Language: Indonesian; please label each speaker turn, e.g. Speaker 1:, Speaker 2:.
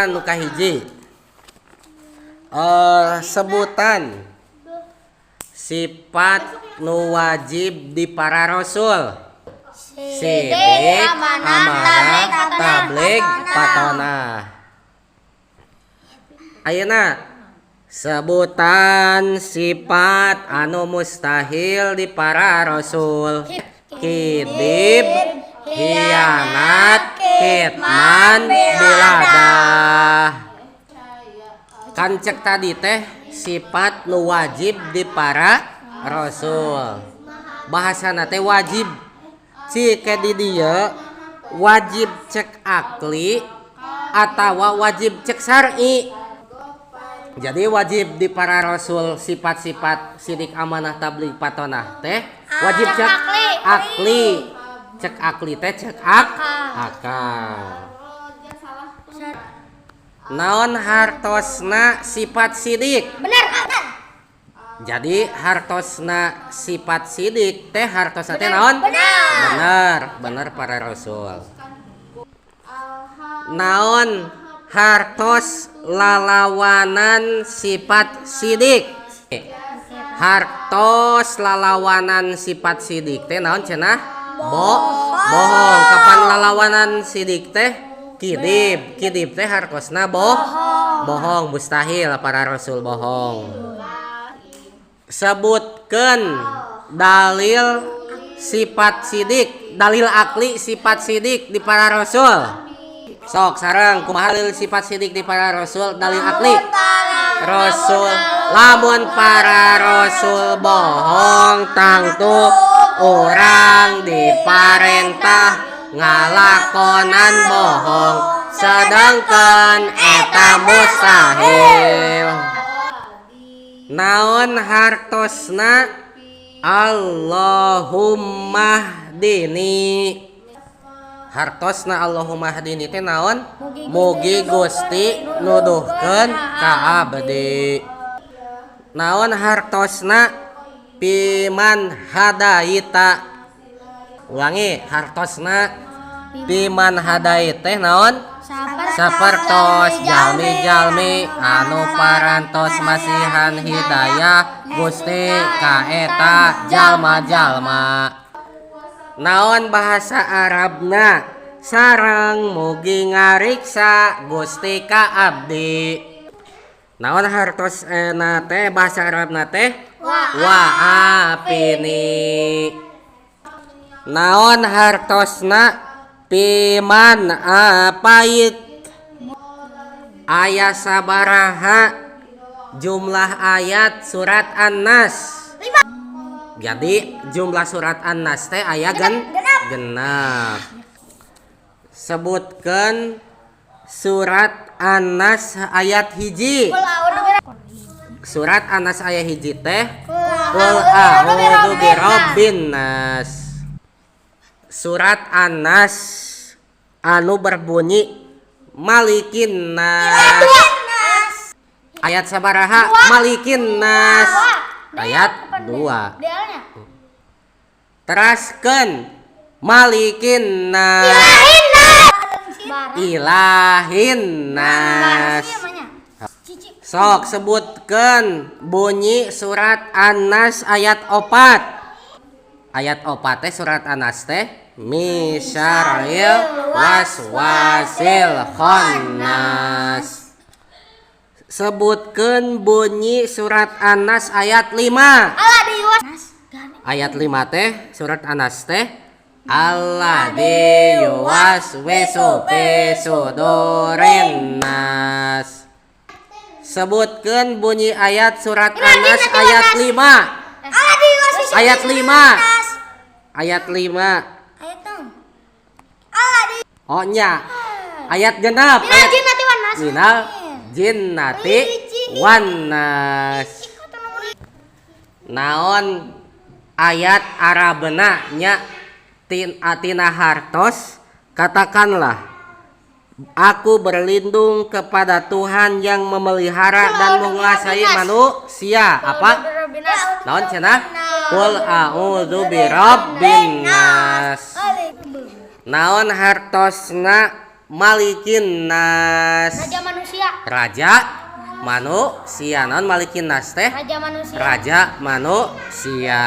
Speaker 1: Nu kahiji sebutan sifat nu wajib di para rasul. Sidik, amanah, tabligh, patonah. Ayeuna sebutan sifat anu mustahil di para rasul. Kidib, hianat, kitman, biladah. Kan cek tadi teh sifat nu wajib di para rasul. Bahasana teh wajib. Cik di dieu wajib cek akli atawa wajib cek syar'i. Jadi wajib di para rasul sifat-sifat sidik, amanah, tabligh, patonah teh wajib cek akli. Cek akli teh cek akal. Naon hartosna sifat sidik?
Speaker 2: Benar.
Speaker 1: Jadi hartosna sifat sidik teh hartosna teh naon? Benar para rasul. Naon hartos lalawanan sifat sidik? Hartos lalawanan sifat sidik teh naon cenah? Bohong. Kapan lalawanan sidik teh? Kidib teh hartosna bohong. Mustahil para rasul bohong. Sebutkan dalil sifat sidik, dalil akli sifat sidik di para rasul. Sok sareng kumaha dalil sifat sidik di para rasul, dalil akli. Rasul lamun para rasul bohong tangtu orang diparentah ngalakonan bohong, sedangkan eta mustahil. Naon hartosna? Allahumma hdini. Hartosna Allahumma hdini teh naon? Mugi Gusti nuduhkeun ka abdi. Naon hartosna? Piman hadaita. Ulangi, hartosna piman hadaita teh naon? Sapertos jalmi-jalmi anu parantos masihan hidayah Gusti ka eta jalma-jalma. Naon bahasa Arabna? Sareng mugi ngariksa Gusti ka abdi. Naon hartos teh bahasa Arabna teh? Wa apini. Naon hartosna? Piman apait. Ayat sabaraha jumlah ayat surat An-Nas? Jadi jumlah surat An-Nas teh aya genep. Sebutkan surat An-Nas ayat hiji. Surat An-Nas ayat hiji teh Qul a'udzu birabbin nas. Surat An-Nas anu berbunyi Malikin nas. Ayat sabaraha? Malikin nas. Ayat 2. Teraskeun Malikin nas. Ilahin nas. Sok sebutkeun bunyi surat An-Nas ayat 4. Ayat 4 teh surat An-Nas teh Misyaril waswasil khannas. Sebutkeun bunyi surat An-Nas ayat 5. Ayat 5 teh surat An-Nas teh Alladzi yuwaswisu fi sudurin nas. Sebutkeun bunyi ayat surat An-Nas ayat 5. Ayat 5. Ayat 5. Oh nya. Ayat genep. Minal jinnati wan nas. Naon ayat Arabna nya tina hartos? Katakanlah, aku berlindung kepada Tuhan yang memelihara dan menguasai manusia. Apa? Naon cenah? Qul a'udzu birabbin nas. Naon hartosna malikin nas.
Speaker 2: Raja manusia.
Speaker 1: Raja manusia. Naon malikin nas teh?
Speaker 2: Raja manusia.
Speaker 1: Raja manusia.